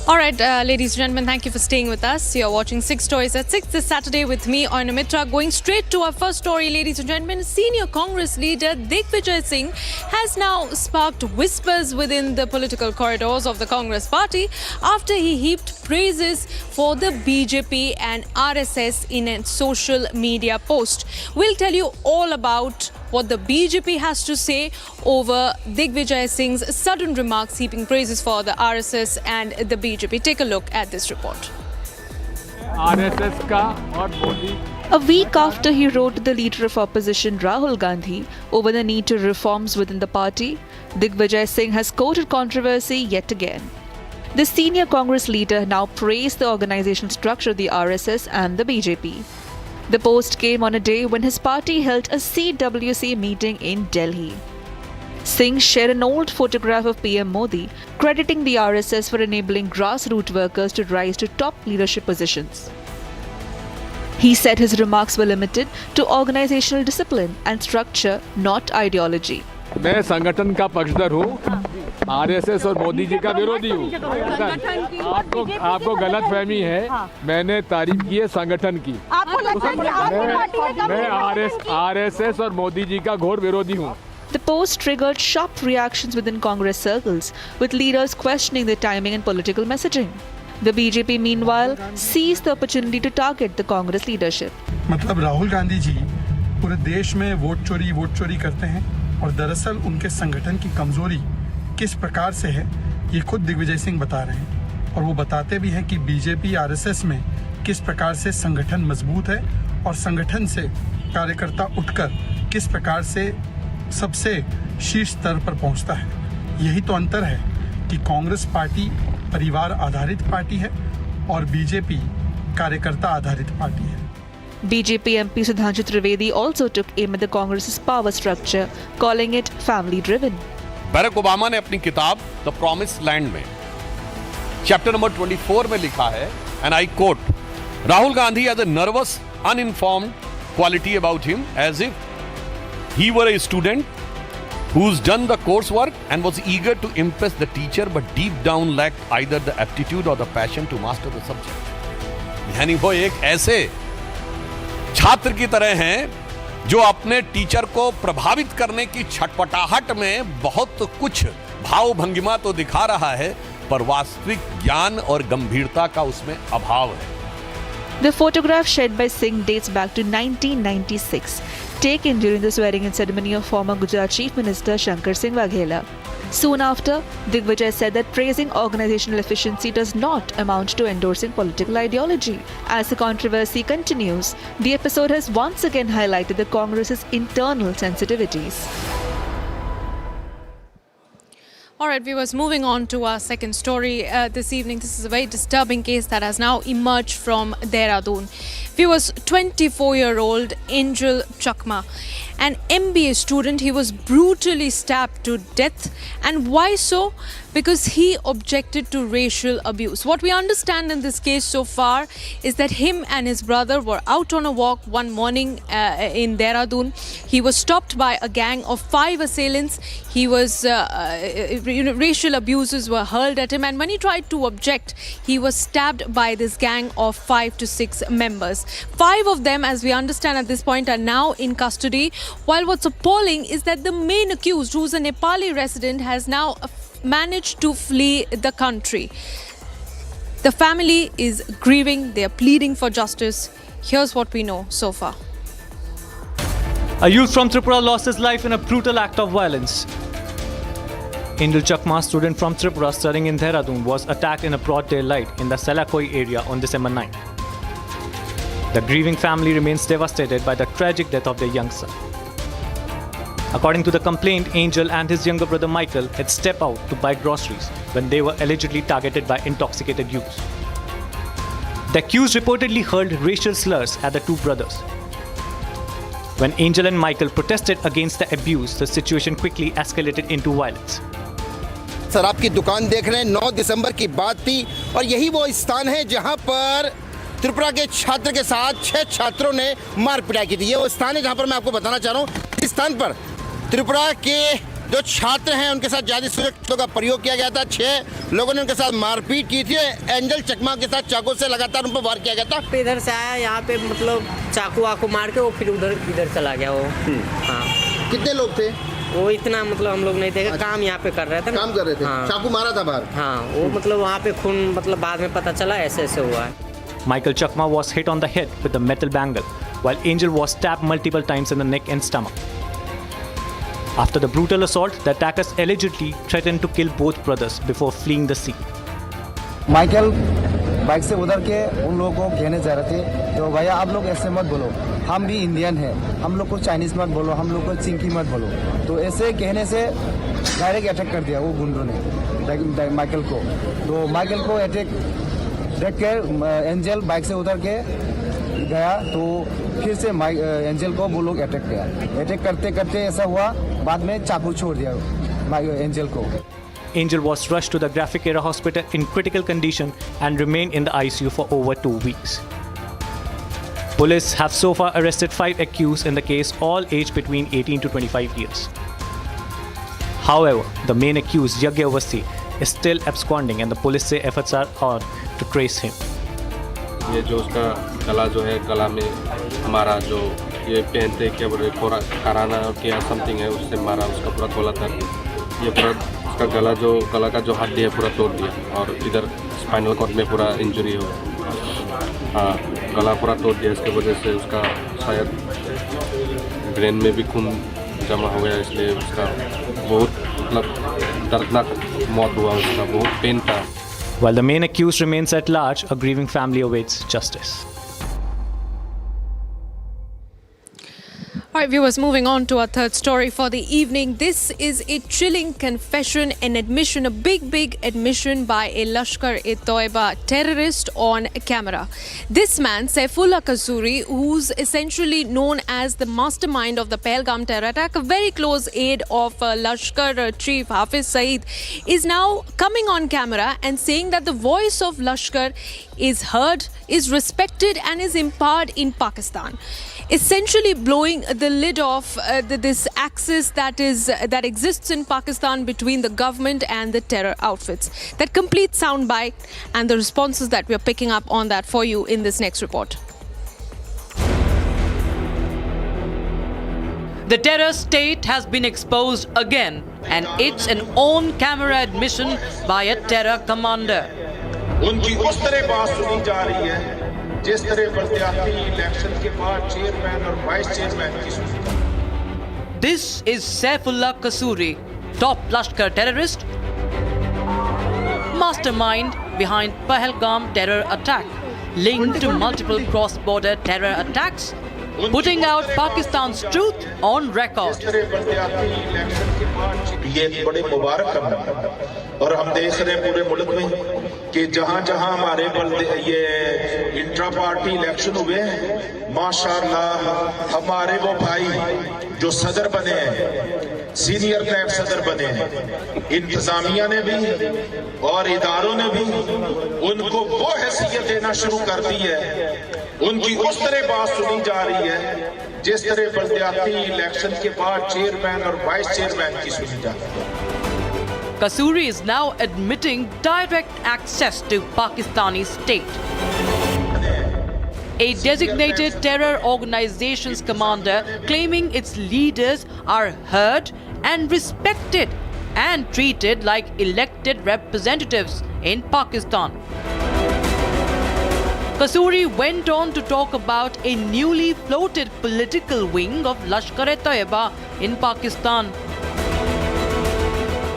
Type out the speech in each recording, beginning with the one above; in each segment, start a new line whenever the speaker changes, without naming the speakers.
All right, ladies and gentlemen, thank you for staying with us. You're watching 6 Stories at 6 this Saturday with me, Aina Mitra. Going straight to our first story, ladies and gentlemen. Senior Congress leader Digvijay Singh has now sparked whispers within the political corridors of the Congress party after he heaped praises for the BJP and RSS in a social media post. We'll tell you all about what the BJP has to say over Digvijay Singh's sudden remarks heaping praises for the RSS and the BJP. Take a look at this report.
RSS का और Modi
A week after he wrote to the leader of opposition Rahul Gandhi over the need to reforms within the party, Digvijay Singh has courted controversy yet again. The senior Congress leader now praised the organizational structure of the RSS and the BJP. The post came on a day when his party held a CWC meeting in Delhi. Singh shared an old photograph of PM Modi, crediting the RSS for enabling grassroots workers to rise to top leadership positions. He said his remarks were limited to organizational discipline and structure, not ideology.
मैं संगठन का पक्षधर हूँ, RSS और मोदी जी का विरोधी हूँ। आपको गलत फहमी है। मैंने तारीफ की है संगठन की। मैं आरएसएस और मोदी जी का घोर विरोधी हूँ।
The post triggered sharp reactions within Congress circles, with leaders questioning the timing and political messaging. The BJP, meanwhile, seized the opportunity to target the Congress leadership.
मतलब राहुल गांधी जी पूरे देश में वोट चोरी करते हैं और दरअसल उनके संगठन की कमजोरी किस प्रकार से है ये खुद दिग्विजय सिंह बता रहे हैं और वो बताते भी हैं कि बीजेपी आरएसएस में किस प्रकार से संगठन मजबूत है और संगठन से कार्यकर्ता उठकर किस प्रकार से सबसे शीर्ष स्तर पर पहुंचता है। यही तो अंतर है कि कांग्रेस पार्टी परिवार आधारित पार्टी है और बीजेपी कार्यकर्ता आधारित पार्टी है।
BJP MP Sudhanshu Trivedi also took aim at the Congress's power structure, calling it family-driven.
Barack Obama ने अपनी किताब द प्रॉमिस लैंड में चैप्टर नंबर 24 में लिखा है, and I quote, Rahul Gandhi has a nervous uninformed quality about him as if he were a student who's done the coursework and was eager to impress the teacher but deep down lacked either the aptitude or the passion to master the subject. यानी वो एक ऐसे छात्र की तरह हैं जो अपने टीचर को प्रभावित करने की छटपटाहट में बहुत कुछ भाव भंगिमा तो दिखा रहा है पर वास्तविक ज्ञान और गंभीरता का उसमें अभाव है।
The photograph shared by Singh dates back to 1996, taken during the swearing-in ceremony of former Gujarat Chief Minister Shankar Singh Waghela. Soon after, Digvijay said that praising organizational efficiency does not amount to endorsing political ideology. As the controversy continues, the episode has once again highlighted the Congress's internal sensitivities.
All right, viewers, moving on to our second story this evening. This is a very disturbing case that has now emerged from Dehradun. Viewers, 24-year-old Angel Chakma, an MBA student, he was brutally stabbed to death. And why so? Because he objected to racial abuse. What we understand in this case so far is that him and his brother were out on a walk one morning in Dehradun. He was stopped by a gang of 5 assailants. He was, racial abuses were hurled at him, and when he tried to object, he was stabbed by this gang of 5 to 6 members. 5 of them, as we understand at this point, are now in custody. While what's appalling is that the main accused, who's a Nepali resident, has now managed to flee the country. The family is grieving. They are pleading for justice. Here's what we know so far.
A youth from Tripura lost his life in a brutal act of violence. Angel Chakma, student from Tripura studying in Dehradun, was attacked in a broad daylight in the Salakoi area on December 9. The grieving family remains devastated by the tragic death of their young son. According to the complaint, Angel and his younger brother Michael had stepped out to buy groceries when they were allegedly targeted by intoxicated youths. The accused reportedly hurled racial slurs at the two brothers. When Angel and Michael protested against the abuse, the situation quickly escalated into violence.
Sir, आपकी दुकान देख रहे हैं, 9 दिसंबर की बात थी और यही वो स्थान है जहां पर त्रिपुरा के छात्र के साथ 6 छात्रों ने मार पिटाई की थी। ये वो स्थान है जहां पर मैं आपको बताना चाह रहा हूं, इस स्थान पर त्रिपुरा के जो छात्र हैं उनके साथ जाति सूचकों का प्रयोग किया गया था। 6 लोगों ने उनके साथ मारपीट की थी। एंजल चकमा के साथ चाकू से लगातार उन पर वार किया गया था।
इधर से आया यहाँ पे मतलब चाकू वाकू मार के वो फिर इधर चला गया वो। हाँ।
कितने लोग थे?
वो इतना मतलब हम लोग नहीं देखा, काम यहाँ पे कर रहे थे ना।
काम कर रहे थे।
हाँ।
चाकू मारा था बाहर।
हाँ, वो मतलब वहाँ पे खून मतलब बाद में पता चला ऐसे ऐसे हुआ है।
Michael Chakma was hit on the head with a metal bangle, while Angel was stabbed multiple times in the neck and stomach. After the brutal assault, the attackers allegedly threatened to kill both brothers before fleeing the scene.
Michael bike से उधर के उन लोगों को कहने जा रहे थे, तो भैया आप लोग ऐसे मत बोलो, हम भी इंडियन हैं, हम लोग को चाइनीज़ मत बोलो, हम लोग को चिंकी मत बोलो। तो ऐसे कहने से डायरेक्ट अटैक कर दिया वो गुंडों ने माइकल को। तो माइकल को अटैक देख कर एंजल बाइक से उतर के गया, तो फिर से एंजल को वो लोग अटैक किया। अटैक करते करते ऐसा हुआ, बाद में चाकू छोड़ दिया एंजल को।
Angel was rushed to the Graphic Era Hospital in critical condition and remained in the ICU for over 2 weeks. Police have so far arrested 5 accused in the case, all aged between 18 to 25 years. However, the main accused, Yagya Awasthi, is still absconding and the police say efforts are on to trace him.
ये जो उसका गला जो है, गला में हमारा जो ये पहनते क्या बोले कराना क्या समथिंग है, उससे मारा, उसका पूरा खोला था। ये पूरा उसका गला का जो हड्डी है पूरा तोड़ दिया और इधर स्पाइनल कॉर्ड में पूरा इंजरी हो। हाँ, गला पूरा तोड़ दिया, इसके वजह से उसका शायद ब्रेन में भी खून जमा हो गया, इसलिए उसका बहुत मतलब दर्दनाक मौत हुआ, उसका बहुत पेन था।
While the main accused remains at large, a grieving family awaits justice.
All right, viewers, moving on to our third story for the evening. This is a chilling confession, an admission, a big admission by a Lashkar-e-Toiba terrorist on camera. This man, Saifullah Kasuri, who's essentially known as the mastermind of the Pahalgam terror attack, a very close aide of Lashkar Chief Hafiz Saeed, is now coming on camera and saying that the voice of Lashkar is heard, is respected and is empowered in Pakistan. Essentially blowing the lid off this axis that exists in Pakistan between the government and the terror outfits. That complete soundbite and the responses that we are picking up on that for you in this next report.
The terror state has been exposed again, and it's an on-camera admission by a terror commander.
उनकी उस तरह बात सुनी जा रही है जिस तरह बलदियाती इलेक्शन के बाद चेयरमैन और वाइस चेयरमैन की सुनी।
This is Saifullah Kasuri, top Lashkar terrorist, mastermind behind Pahalgam terror attack, linked to multiple cross-border terror attacks, putting out Pakistan's truth on record.
ये एक बड़े मुबारक कदम है और हम देख रहे हैं पूरे मुल्क में कि जहां जहां हमारे ये इंट्रा पार्टी इलेक्शन हुए हैं, माशाअल्लाह हमारे वो भाई जो सदर बने हैं, सीनियर नायब सदर बने हैं, इंतजामिया ने भी और इदारों ने भी उनको वो हैसियत देना शुरू कर दी है। उनकी उस तरह बात सुनी जा रही है जिस तरह बलदियाती इलेक्शन के बाद चेयरमैन और वाइस चेयरमैन की सुनी जाती है।
Kasuri is now admitting direct access to Pakistani state. A designated terror organization's commander claiming its leaders are heard and respected and treated like elected representatives in Pakistan. Kasuri went on to talk about a newly floated political wing of Lashkar-e-Toiba in Pakistan.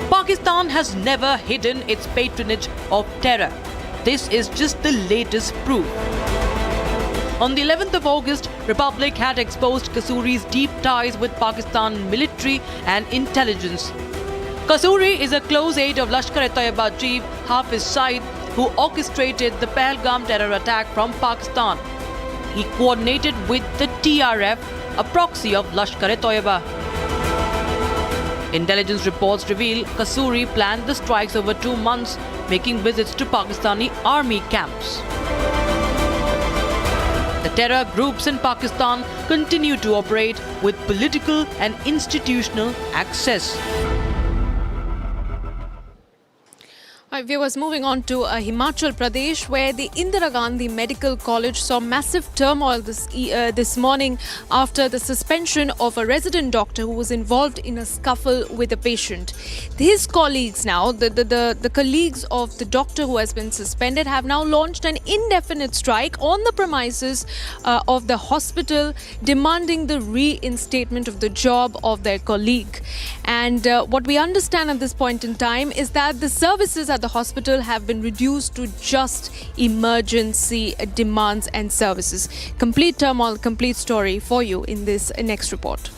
Pakistan has never hidden its patronage of terror. This is just the latest proof. On the 11th of August, Republic had exposed Kasuri's deep ties with Pakistan military and intelligence. Kasuri is a close aide of Lashkar-e-Toiba chief Hafiz Saeed, who orchestrated the Pahalgam terror attack from Pakistan. He coordinated with the TRF, a proxy of Lashkar-e-Toiba. Intelligence reports reveal Kasuri planned the strikes over 2 months, making visits to Pakistani army camps. The terror groups in Pakistan continue to operate with political and institutional access.
Viewers, moving on to Himachal Pradesh, where the Indira Gandhi Medical College saw massive turmoil this morning after the suspension of a resident doctor who was involved in a scuffle with a patient. His colleagues now, the colleagues of the doctor who has been suspended, have now launched an indefinite strike on the premises of the hospital, demanding the reinstatement of the job of their colleague. And what we understand at this point in time is that the services at the hospital have been reduced to just emergency demands and services. Complete turmoil, complete story for you in this next report.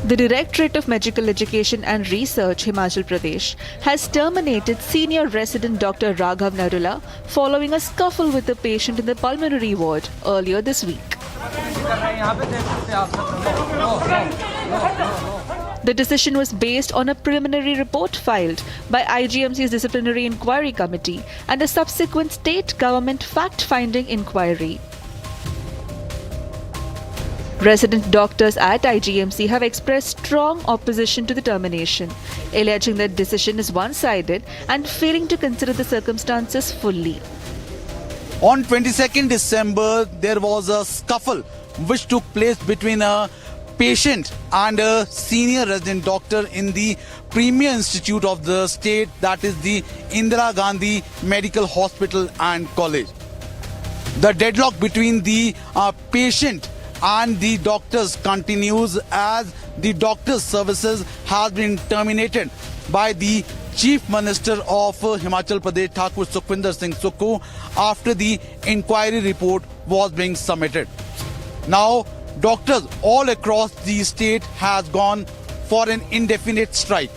The Directorate of Medical Education and Research, Himachal Pradesh, has terminated senior resident Dr. Raghav Narula following a scuffle with a patient in the pulmonary ward earlier this week. The decision was based on a preliminary report filed by IGMC's Disciplinary Inquiry Committee and a subsequent state government fact-finding inquiry. Resident doctors at IGMC have expressed strong opposition to the termination, alleging that decision is one-sided and failing to consider the circumstances fully.
On 22nd December, there was a scuffle which took place between a patient and a senior resident doctor in the premier institute of the state, that is the Indira Gandhi Medical Hospital and College. The deadlock between the patient and the doctors continues as the doctor's services has been terminated by the Chief Minister of Himachal Pradesh, Thakur Sukhwinder Singh Sukhu, after the inquiry report was being submitted. Now, doctors all across the state has gone for an indefinite strike.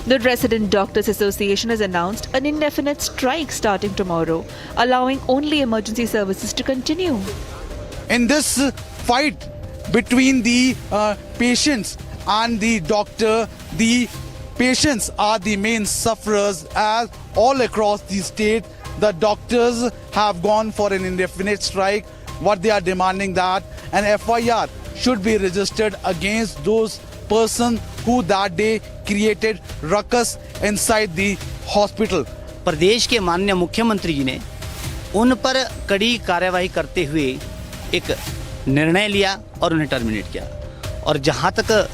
The Resident Doctors Association has announced an indefinite strike starting tomorrow, allowing only emergency services to continue.
In this fight between the patients and the doctor, the patients are the main sufferers, as all across the state the doctors have gone for an indefinite strike. What they are demanding that an FIR should be registered against those persons who that day created ruckus inside the hospital.
प्रदेश के माननीय मुख्यमंत्री जी ने उन पर कड़ी कार्यवाही करते हुए एक निर्णय लिया और उन्हें टर्मिनेट किया। और जहां तक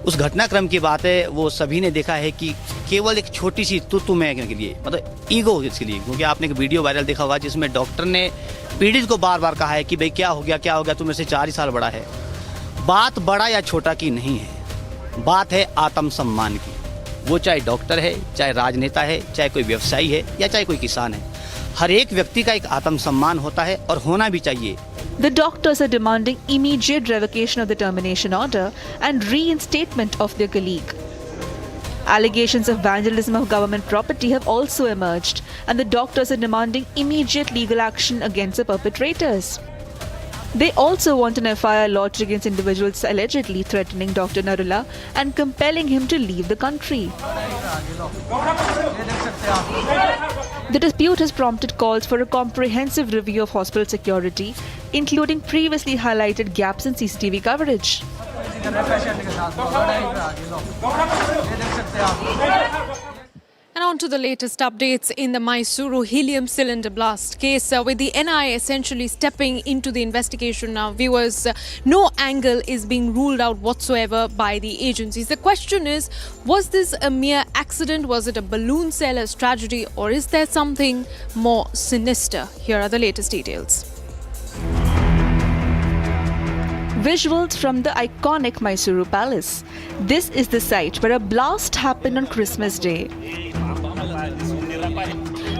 उस घटनाक्रम की बात है, वो सभी ने देखा है कि केवल एक छोटी सी तू मैं के लिए, मतलब ईगो इसके लिए, क्योंकि आपने एक वीडियो वायरल देखा होगा जिसमें डॉक्टर ने पीड़ित को बार बार कहा है कि भाई क्या हो गया, तू मेरे से 4 ही साल बड़ा है। बात बड़ा या छोटा की नहीं है, बात है आत्मसम्मान की। वो चाहे डॉक्टर है, चाहे राजनेता है, चाहे कोई व्यवसायी है या चाहे कोई किसान है, हर एक व्यक्ति का एक आत्मसम्मान होता है और होना भी चाहिए।
The doctors are demanding immediate revocation of the termination order and reinstatement of their colleague. Allegations of vandalism of government property have also emerged, and the doctors are demanding immediate legal action against the perpetrators. They also want an FIR lodged against individuals allegedly threatening Dr. Narula and compelling him to leave the country. The dispute has prompted calls for a comprehensive review of hospital security, including previously highlighted gaps in CCTV coverage.
And on to the latest updates in the Mysuru helium cylinder blast case, with the NIA essentially stepping into the investigation now. Viewers, no angle is being ruled out whatsoever by the agencies. The question is, was this a mere accident? Was it a balloon seller's tragedy? Or is there something more sinister? Here are the latest details.
Visuals from the iconic Mysuru Palace. This is the site where a blast happened on Christmas Day.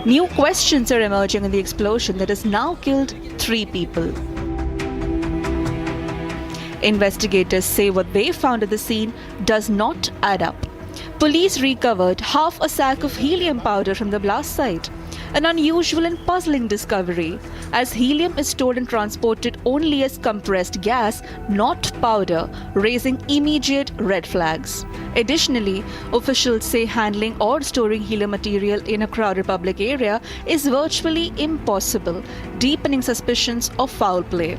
New questions are emerging in the explosion that has now killed 3 people. Investigators say what they found at the scene does not add up. Police recovered half a sack of helium powder from the blast site. An unusual and puzzling discovery, as helium is stored and transported only as compressed gas, not powder, raising immediate red flags. Additionally, officials say handling or storing helium material in a crowded public area is virtually impossible, deepening suspicions of foul play.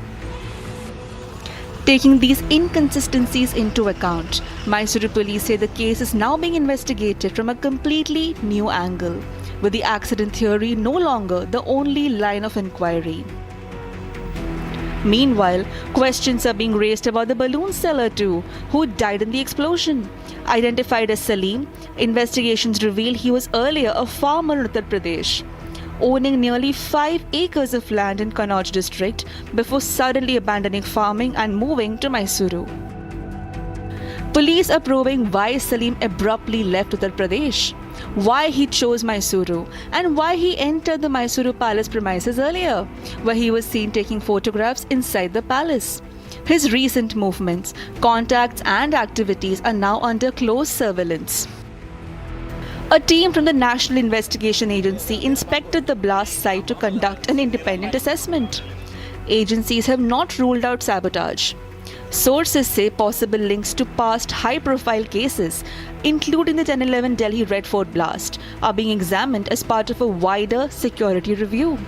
Taking these inconsistencies into account, Mysuru police say the case is now being investigated from a completely new angle, with the accident theory no longer the only line of inquiry. Meanwhile, questions are being raised about the balloon seller too, who died in the explosion. Identified as Salim, investigations reveal he was earlier a farmer in Uttar Pradesh, owning nearly 5 acres of land in Kannauj district before suddenly abandoning farming and moving to Mysuru. Police are probing why Salim abruptly left Uttar Pradesh, why he chose Mysuru, and why he entered the Mysuru palace premises earlier, where he was seen taking photographs inside the palace. His recent movements, contacts, and activities are now under close surveillance. A team from the National Investigation Agency inspected the blast site to conduct an independent assessment. Agencies have not ruled out sabotage. Sources say possible links to past high-profile cases, including the 10/11 Delhi Red Fort blast, are being examined as part of a wider security review.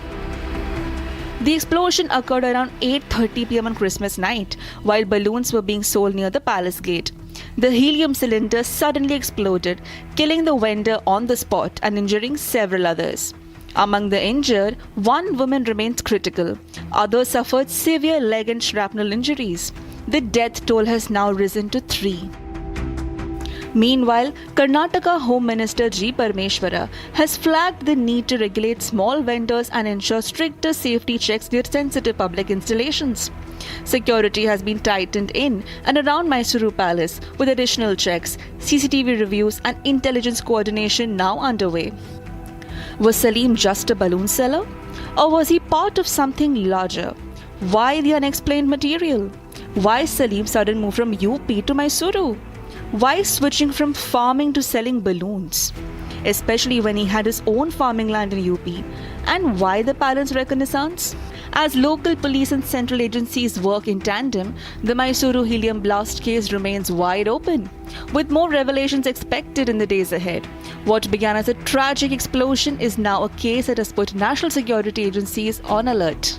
The explosion occurred around 8:30 p.m. on Christmas night, while balloons were being sold near the palace gate. The helium cylinder suddenly exploded, killing the vendor on the spot and injuring several others. Among the injured, one woman remains critical. Others suffered severe leg and shrapnel injuries. The death toll has now risen to 3. Meanwhile, Karnataka Home Minister G. Parameswara has flagged the need to regulate small vendors and ensure stricter safety checks near sensitive public installations. Security has been tightened in and around Mysuru Palace, with additional checks, CCTV reviews, and intelligence coordination now underway. Was Salim just a balloon seller? Or was he part of something larger? Why the unexplained material? Why Salim's sudden move from UP to Mysuru? Why switching from farming to selling balloons? Especially when he had his own farming land in UP. And why the palace reconnaissance? As local police and central agencies work in tandem, the Mysuru helium blast case remains wide open, with more revelations expected in the days ahead. What began as a tragic explosion is now a case that has put national security agencies on alert.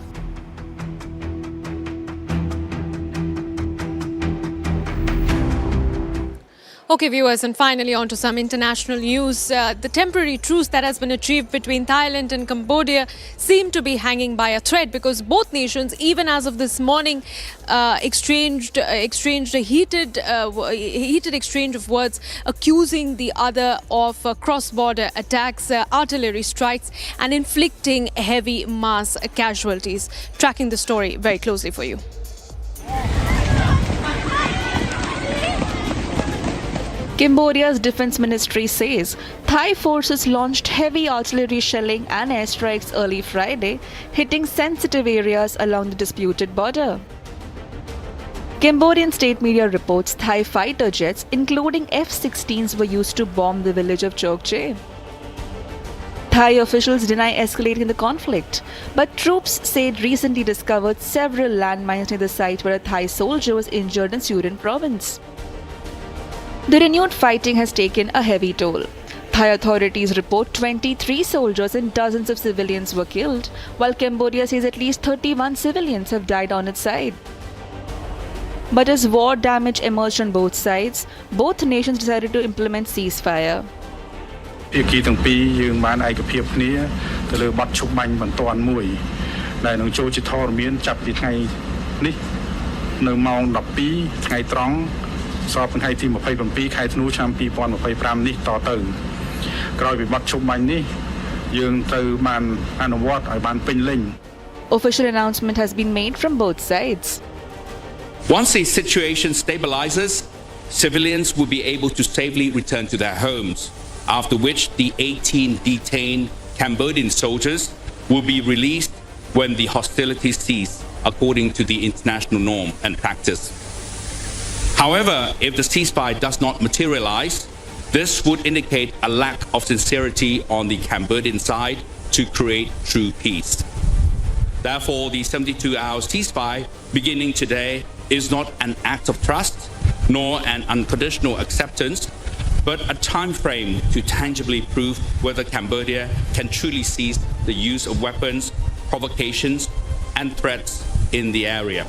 Okay, viewers, and finally on to some international news. The temporary truce that has been achieved between Thailand and Cambodia seemed to be hanging by a thread, because both nations, even as of this morning, exchanged a heated exchange of words, accusing the other of cross-border attacks, artillery strikes, and inflicting heavy mass casualties. Tracking the story very closely for you.
Cambodia's defense ministry says Thai forces launched heavy artillery shelling and airstrikes early Friday, hitting sensitive areas along the disputed border. Cambodian state media reports Thai fighter jets, including F-16s, were used to bomb the village of Chokche. Thai officials deny escalating the conflict, but troops said recently discovered several landmines near the site where a Thai soldier was injured in Surin province. The renewed fighting has taken a heavy toll. Thai authorities report 23 soldiers and dozens of civilians were killed, while Cambodia says at least 31 civilians have died on its side. But as war damage emerged on both sides, both nations decided to implement ceasefire.
ភាគីទាំងពីរយើងបានឯកភាពគ្នាទៅលើបទឈប់បាញ់បន្ទាន់មួយដែលនឹងចូលជាធរមានចាប់ពីថ្ងៃនេះនៅម៉ោង 12 ថ្ងៃត្រង់ស្របថ្ងៃទី 27 ខែធ្នូ ឆ្នាំ 2025 នេះតទៅក្រោយពីបទឈប់បាញ់នេះយើងត្រូវបានអនុវត្តឲ្យបានពេញលេញ
Official announcement has been made from both sides.
Once the situation stabilizes, civilians will be able to safely return to their homes, after which the 18 detained Cambodian soldiers will be released when the hostilities cease, according to the international norm and practice. However, if the ceasefire does not materialize, this would indicate a lack of sincerity on the Cambodian side to create true peace. Therefore, the 72-hour ceasefire beginning today is not an act of trust nor an unconditional acceptance, but a time frame to tangibly prove whether Cambodia can truly cease the use of weapons, provocations, and threats in the area.